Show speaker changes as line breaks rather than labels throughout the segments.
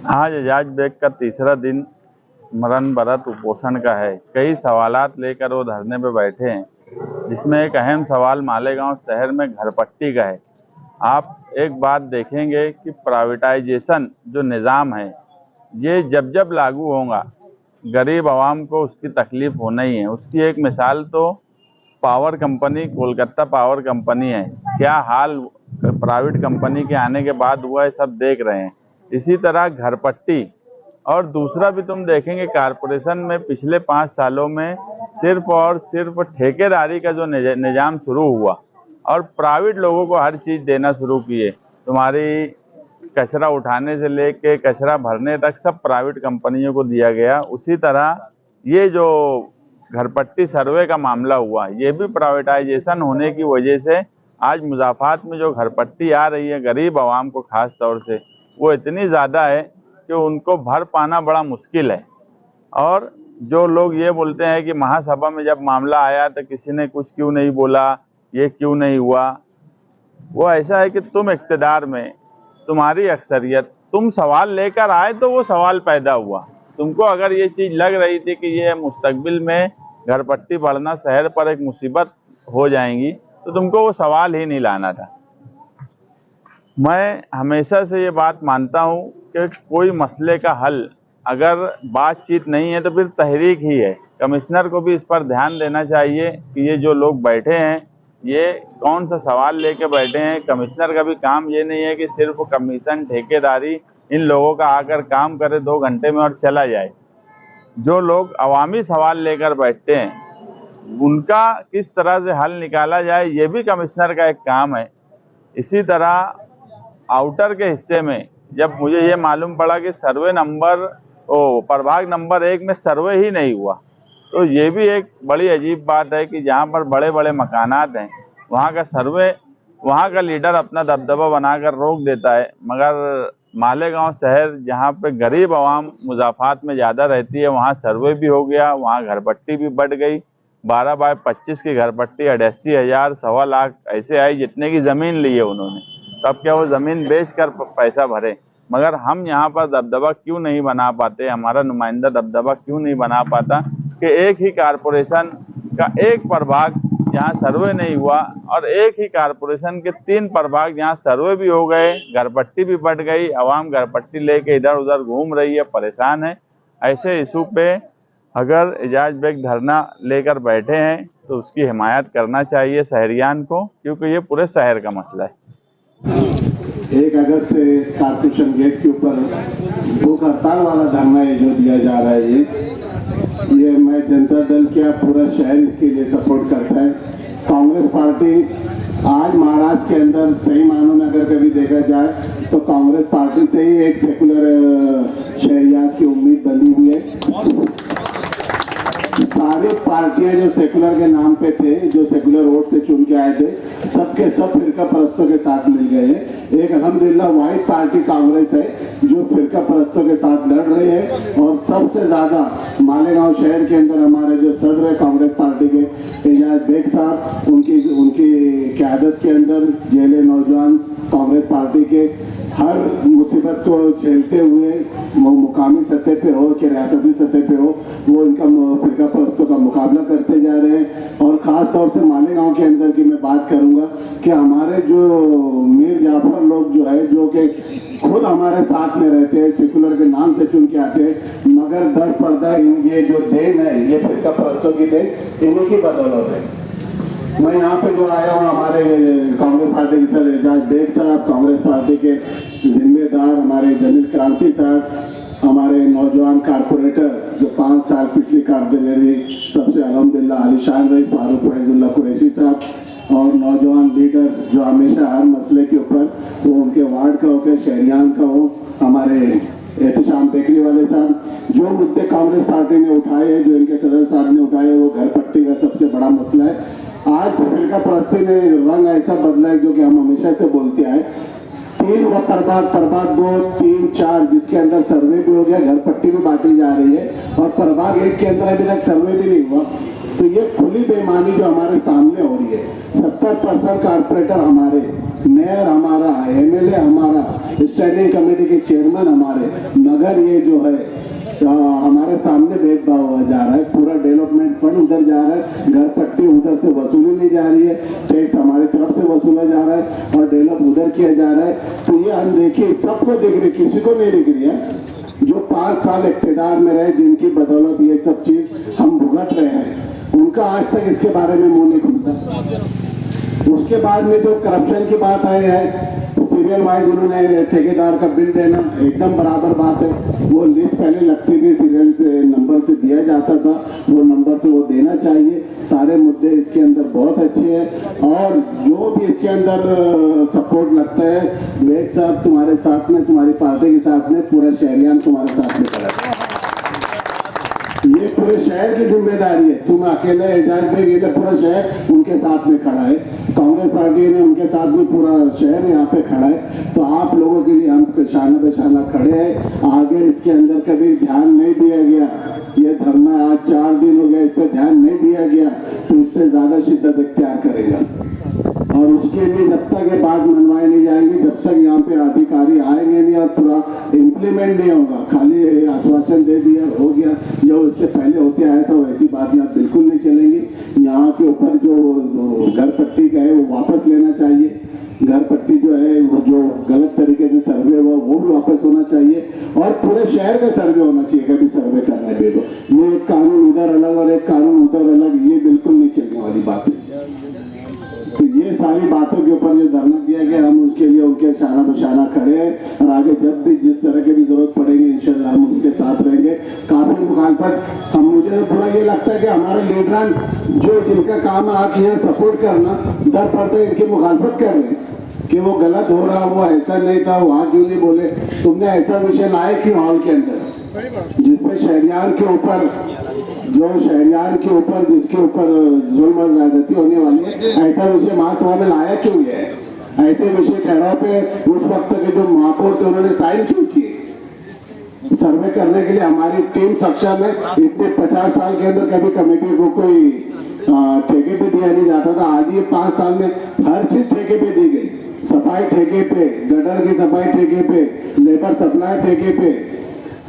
आज एजाज बेग का तीसरा दिन मरण व्रत उपोषण का है। कई सवालात लेकर वो धरने पे बैठे हैं, जिसमें एक अहम सवाल मालेगांव शहर में घरपट्टी का है। आप एक बात देखेंगे कि प्राइवेटाइजेशन जो निज़ाम है, ये जब जब लागू होगा, गरीब आवाम को उसकी तकलीफ होना ही है। उसकी एक मिसाल तो power company, Kolkata power company है। क्या हाल प्राइवेट कंपनी के आने के बाद हुआ है, सब देख रहे हैं। इसी तरह घरपट्टी और दूसरा भी तुम देखेंगे, कारपोरेशन में पिछले 5 सालों में सिर्फ और सिर्फ ठेकेदारी का जो निज़ाम शुरू हुआ और प्राइवेट लोगों को हर चीज़ देना शुरू किए। तुम्हारी कचरा उठाने से लेके कचरा भरने तक सब प्राइवेट कंपनियों को दिया गया। उसी तरह ये जो घरपट्टी सर्वे का मामला हुआ, ये भी प्राइवेटाइजेशन होने की वजह से आज मुज़ाफ़ात में जो घरपट्टी आ रही है गरीब आवाम को ख़ास तौर से, वो इतनी ज़्यादा है कि उनको भर पाना बड़ा मुश्किल है। और जो लोग ये बोलते हैं कि महासभा में जब मामला आया तो किसी ने कुछ क्यों नहीं बोला, ये क्यों नहीं हुआ, वो ऐसा है कि तुम इक़्तिदार में, तुम्हारी अक्सरियत, तुम सवाल लेकर आए तो वो सवाल पैदा हुआ। तुमको अगर ये चीज़ लग रही थी कि ये मुस्तकबिल में घरपट्टी बढ़ना शहर पर एक मुसीबत हो जाएंगी, तो तुमको वो सवाल ही नहीं लाना था। मैं हमेशा से ये बात मानता हूँ कि कोई मसले का हल अगर बातचीत नहीं है तो फिर तहरीक ही है। कमिश्नर को भी इस पर ध्यान देना चाहिए कि ये जो लोग बैठे हैं, ये कौन सा सवाल लेके बैठे हैं। कमिश्नर का भी काम ये नहीं है कि सिर्फ कमीशन, ठेकेदारी इन लोगों का आकर काम करे 2 घंटे में और चला जाए। जो लोग अवामी सवाल लेकर बैठते हैं, उनका किस तरह से हल निकाला जाए, ये भी कमिश्नर का एक काम है। इसी तरह आउटर के हिस्से में जब मुझे ये मालूम पड़ा कि सर्वे नंबर प्रभाग नंबर 1 में सर्वे ही नहीं हुआ, तो ये भी एक बड़ी अजीब बात है कि जहाँ पर बड़े बड़े मकानात हैं, वहाँ का सर्वे, वहाँ का लीडर अपना दबदबा बनाकर रोक देता है। मगर मालेगांव शहर जहाँ पे गरीब आवाम मुज़ाफ़ात में ज़्यादा रहती है, वहाँ सर्वे भी हो गया, वहाँ घरपट्टी भी बढ़ गई। 12 बाय 25 की घरपट्टी 88,000, 1.25 लाख ऐसे आई जितने की ज़मीन ली है उन्होंने। तब क्या वो ज़मीन बेच कर पैसा भरे? मगर हम यहाँ पर दबदबा क्यों नहीं बना पाते, हमारा नुमाइंदा दबदबा क्यों नहीं बना पाता कि एक ही कारपोरेशन का एक प्रभाग जहाँ सर्वे नहीं हुआ और एक ही कारपोरेशन के 3 प्रभाग जहाँ सर्वे भी हो गए, घरपट्टी भी बढ़ गई, आवाम घरपट्टी लेके इधर उधर घूम रही है, परेशान है। ऐसे इशू पे अगर एजाज बेग धरना लेकर बैठे हैं तो उसकी हिमायत करना चाहिए शहरियान को, क्योंकि ये पूरे शहर का मसला है।
1 अगस्त से कारपोरेशन गेट के ऊपर भूख हड़ताल वाला धरना है जो दिया जा रहा है, ये मैं जनता दल क्या पूरा शहर इसके लिए सपोर्ट करता है। कांग्रेस पार्टी आज महाराष्ट्र के अंदर सही मानों में अगर कभी देखा जाए तो कांग्रेस पार्टी से ही एक सेकुलर शहरियात की उम्मीद बनी हुई है। सारी पार्टियां जो सेकुलर के नाम पे थे, जो सेकुलर वोट से चुन के आए थे, सबके सब फिरका परस्तों के साथ मिल गए हैं। एक अल्हम्दुलिल्लाह वाहिद पार्टी कांग्रेस है जो फिरका परस्तों के साथ लड़ रही है। और सबसे ज़्यादा मालेगांव शहर के अंदर हमारे जो सदर है कांग्रेस पार्टी के एजाज बेग साहब, उनकी क़यादत के अंदर जेले नौजवान कांग्रेस पार्टी के हर मुसीबत को झेलते हुए, वो मुकामी सतह पे हो कि रियासती सतह पे हो, वो इनका फिरका परस्तों का मुकाबला करते जा रहे हैं। और ख़ास तौर से मालेगांव के अंदर की मैं बात करूंगा कि हमारे जो मीर जाफर लोग जो है, जो कि खुद हमारे साथ में रहते हैं, सेकुलर के नाम से चुन के आते हैं, मगर दर पर्दा ये जो देन है, ये फिरका परस्तों की देन इन्हीं की बदौलत है। मैं यहाँ पे जो आया हूँ, हमारे कांग्रेस पार्टी के सर एजाज बेग साहब, कांग्रेस पार्टी के जिम्मेदार हमारे जमील क्रांति साहब, हमारे नौजवान कारपोरेटर जो 5 साल पिछली कारगुजारी सबसे अल्हम्दुलिल्लाह आलिशान रही, फारूक फैजुल्ला कुरैशी साहब, और नौजवान लीडर जो हमेशा हर मसले के ऊपर, वो उनके वार्ड का हो के शहरियान का हो, हमारे एहतशाम बेकरी वाले साहब, जो मुद्दे कांग्रेस पार्टी ने उठाए हैं, जो इनके सदर साहब ने उठाए, वो घरपट्टी का सबसे बड़ा मसला है। आज फिरका परस्ती ने रंग ऐसा बदला है जो कि हम हमेशा से बोलते आए। 3 व प्रभाग 2, 3, 4 जिसके अंदर सर्वे भी हो गया, घरपट्टी भी बांटी जा रही है, और प्रभाग 1 के अंदर अभी तक सर्वे भी नहीं हुआ। तो ये खुली बेईमानी जो हमारे सामने हो रही है। 70% कारपोरेटर हमारे मेयर हमारा, एमएलए हमारा, स्टैंडिंग कमेटी के चेयरमैन हमारे, मगर ये जो है हमारे सामने भेदभाव हुआ जा रहा है। पूरा डेवलपमेंट फंड उधर जा रहा है, घर पट्टी उधर से वसूली नहीं जा रही है, टैक्स हमारी तरफ से वसूला जा रहा है और डेवलप उधर किया जा रहा है। तो ये हम देखिए सबको दिख रही, किसी को नहीं दिख रही है। जो 5 साल इख्तियार में रहे, जिनकी बदौलत ये सब चीज हम भुगत रहे हैं, उनका आज तक इसके बारे में मुंह नहीं खुलता। उसके बाद में जो करप्शन की बात आई है, सीरियल वाइज उन्होंने ठेकेदार का बिल देना एकदम बराबर बात है। वो लिस्ट पहले लगती थी, सीरियल से नंबर से दिया जाता था, वो नंबर से वो देना चाहिए। सारे मुद्दे इसके अंदर बहुत अच्छे हैं और जो भी इसके अंदर सपोर्ट लगता है, वेद साहब तुम्हारे साथ में, तुम्हारी पार्टी के साथ में, पूरा शहरियान तुम्हारे साथ में खड़ा है। ये पूरे शहर की जिम्मेदारी है। तुम अकेले एजाज पे गए, पूरा शहर उनके साथ में खड़ा है। कांग्रेस पार्टी ने उनके साथ में पूरा शहर यहाँ पे खड़ा है। तो आप लोगों के लिए हम शाना बेशाना खड़े हैं। आगे इसके अंदर कभी ध्यान नहीं दिया गया, ये धरना आज 4 दिन हो गया, इस पर ध्यान नहीं दिया गया तो इससे ज्यादा शिद्दत इख्तियार करेगा। और उसके लिए जब तक ये बात मनवाए नहीं जाएंगे, जब तक यहाँ पे अधिकारी आएंगे नहीं और पूरा इम्प्लीमेंट नहीं होगा, खाली आश्वासन दे दिया हो गया, जो इससे पहले होते आया था वैसी बात यहाँ बिल्कुल नहीं चलेंगी। यहाँ के ऊपर जो घर पट्टी का है वो वापस लेना चाहिए। घर पट्टी जो है वो जो गलत तरीके से सर्वे हुआ वो भी वापस होना चाहिए और पूरे शहर का सर्वे होना चाहिए। कभी सर्वे करने पे तो ये एक कानून इधर अलग और एक कानून उधर अलग, ये बिल्कुल नहीं चलने वाली बात है। तो ये सारी बातों के ऊपर जो धरना दिया गया, हम उसके लिए उनके शाना बशाना खड़े हैं और आगे जब भी जिस तरह की भी जरूरत पड़ेगी इंशाल्लाह हम उनके साथ रहेंगे। काफी मुखालफत हम, मुझे थोड़ा ये लगता है कि हमारे लीडरान जो जिनका काम है आके यहाँ सपोर्ट करना, दर पड़ते इनकी मुखालफत कर रहे हैं कि वो गलत हो रहा, वो ऐसा नहीं था, वहाँ क्यों नहीं बोले। तुमने ऐसा विषय लाए क्यों हॉल के अंदर जिसपे शहरियार के ऊपर, जो शहरियार के ऊपर जिसके ऊपर जुल्म और ज्यादती होने वाली है, ऐसा विषय महासभा में लाया क्यों है? ऐसे विषय ठहराव पे उस वक्त के जो महापौर थे उन्होंने साइन क्यों किए? सर्वे करने के लिए हमारी टीम सक्षम है। इतने 50 साल के अंदर कभी कमेटी को कोई ठेके पे दिया नहीं जाता था। आज ये 5 साल में हर चीज ठेके पे दी गई। सफाई ठेके पे, गटर की सफाई ठेके पे, लेबर सप्लाई ठेके पे,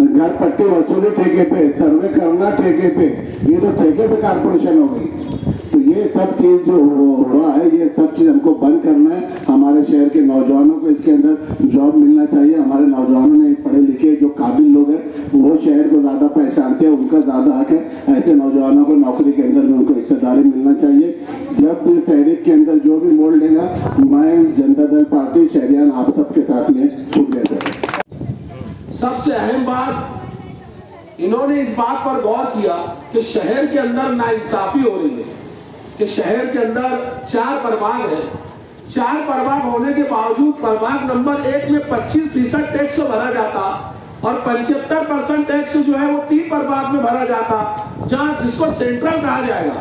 घर पट्टी वसूली ठेके पे, सर्वे करना ठेके पे, ये तो ठेके पे कारपोरेशन हो गई। तो ये सब चीज जो हुआ है, ये सब चीज हमको बंद करना है। हमारे शहर के नौजवानों को इसके अंदर जॉब मिलना चाहिए। हमारे नौजवानों ने पढ़े लिखे जो काबिल लोग हैं वो शहर को ज्यादा पहचानते हैं, उनका ज्यादा हक है। ऐसे नौजवानों को नौकरी के अंदर उनको हिस्सेदारी मिलना चाहिए। जब भी तहरीक के अंदर जो भी मोड़ लेगा, मैं जनता दल पार्टी शहरियान आप सबके साथ में शुक्रिया सर।
सबसे अहम बात, इन्होंने इस बात पर गौर किया कि शहर के अंदर नाइंसाफी हो रही है, कि शहर के अंदर 4 प्रभाग है। 4 प्रभाग होने के बावजूद प्रभाग नंबर 1 में 25% टैक्स भरा जाता और 75% टैक्स जो है वो 3 प्रभाग में भरा जाता, जहाँ जिसको सेंट्रल कहा जाएगा,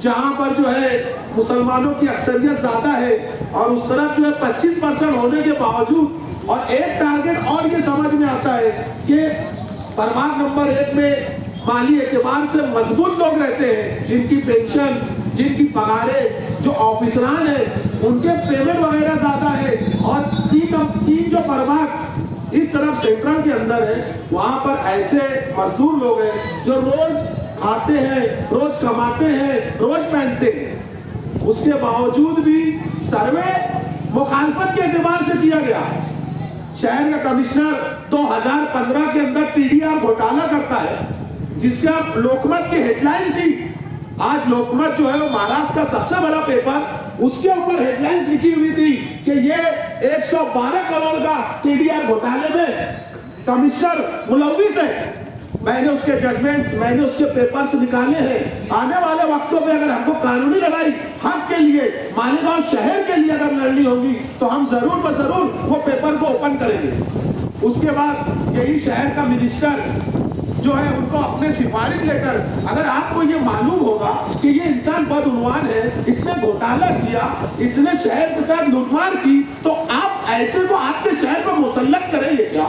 जहाँ पर जो है मुसलमानों की अक्सरियत ज्यादा है। और उस तरफ जो है 25% होने के बावजूद, और एक टारगेट और ये समझ में आता है कि प्रभाग नंबर 1 में माली एतबार से मजबूत लोग रहते हैं, जिनकी पेंशन, जिनकी पगारें, जो ऑफिसरान है उनके पेमेंट वगैरह ज्यादा है। और तीन जो प्रभाग इस तरफ सेंट्रल के अंदर है, वहां पर ऐसे मजदूर लोग हैं जो रोज खाते हैं, रोज कमाते हैं, रोज पहनते हैं। उसके बावजूद भी सर्वे मुखालफत के एतबार से किया गया। शहर का कमिश्नर 2015 के अंदर TDR घोटाला करता है, जिसका लोकमत की हेडलाइंस थी। आज लोकमत जो है वो महाराष्ट्र का सबसे बड़ा पेपर, उसके ऊपर हेडलाइंस लिखी हुई थी कि ये 112 करोड़ का TDR घोटाले में कमिश्नर मुलव्विस है। मैंने उसके जजमेंट्स, मैंने उसके पेपर्स निकाले हैं। आने वाले वक्तों में अगर हमको कानूनी लड़ाई हक के लिए, मालेगांव शहर के लिए अगर लड़नी होगी तो हम जरूर ब जरूर वो पेपर को ओपन करेंगे। उसके बाद यही शहर का मिनिस्टर जो है उनको अपने सिफारिश लेटर, अगर आपको ये मालूम होगा कि ये इंसान बदउनवान है, इसने घोटाला किया, इसने शहर के साथ लूटमार की, तो आप ऐसे को आपके शहर पर मुसल्लत करेंगे क्या?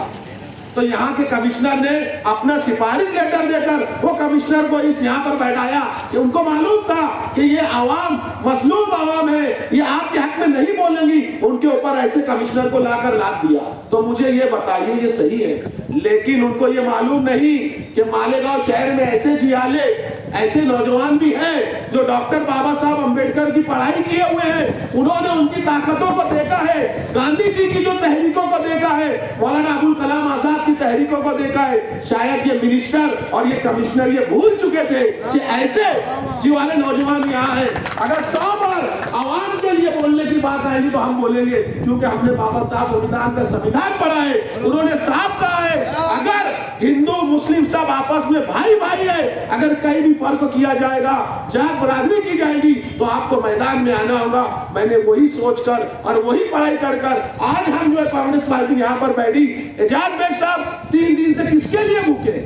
तो यहाँ के कमिश्नर ने अपना सिफारिश लेटर देकर वो कमिश्नर को इस यहाँ पर बैठाया कि उनको मालूम था कि ये आवाम मसलूम आवाम है, ये आपके हक में नहीं बोलेंगी, उनके ऊपर ऐसे कमिश्नर को लाकर लाद दिया। तो मुझे ये बताइए ये सही है? लेकिन उनको ये मालूम नहीं कि मालेगांव शहर में ऐसे जियाले, ऐसे नौजवान भी हैं जो डॉक्टर बाबा साहब अंबेडकर की पढ़ाई किए हुए हैं, उन्होंने उनकी ताकतों को देखा है, गांधी जी की जो तहरीकों को देखा है, मौलाना अबुल कलाम आजाद की तहरीकों को देखा है। शायद ये मिनिस्टर और ये कमिश्नर ये भूल चुके थे कि ऐसे जिवाले नौजवान यहाँ है। अगर 100 बार आवाम के लिए बोलने की बात आएगी तो हम बोलेंगे, क्योंकि हमने बाबा साहब अम्बेडकर का संविधान पढ़ा है। उन्होंने साफ कहा है अगर हिंदू मुस्लिम सब आपस में भाई भाई है, अगर कहीं भी फर्क किया जाएगा, जात बरादरी की जाएगी, तो आपको मैदान में आना होगा। मैंने वही सोचकर और वही पढ़ाई कर आज हम जो है कांग्रेस पार्टी यहाँ पर बैठी। एजाज बेग साहब 3 दिन से किसके लिए भूखे,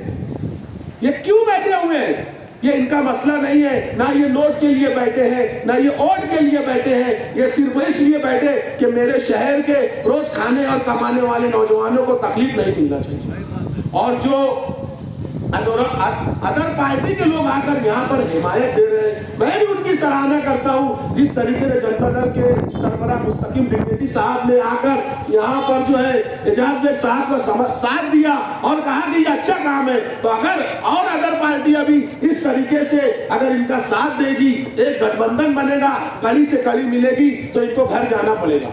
ये क्यों बैठे हुए हैं? ये इनका मसला नहीं है, ना ये नोट के लिए बैठे हैं, ना ये वोट के लिए बैठे हैं। ये सिर्फ इसलिए बैठे कि मेरे शहर के रोज खाने और कमाने वाले नौजवानों को तकलीफ नहीं मिलना चाहिए। और जो अदर पार्टी के लोग आकर यहाँ पर हिमायत दे रहे हैं, मैं भी उनकी सराहना करता हूँ। जिस तरीके से जनता दल के सरबराह मुस्तकीम द्विवेदी साहब ने आकर यहाँ पर जो है एजाज बेग साहब का साथ दिया और कहा कि ये अच्छा काम है, तो अगर और अदर पार्टियां भी इस तरीके से अगर इनका साथ देगी, एक गठबंधन बनेगा, कड़ी से कड़ी मिलेगी, तो इनको घर जाना पड़ेगा।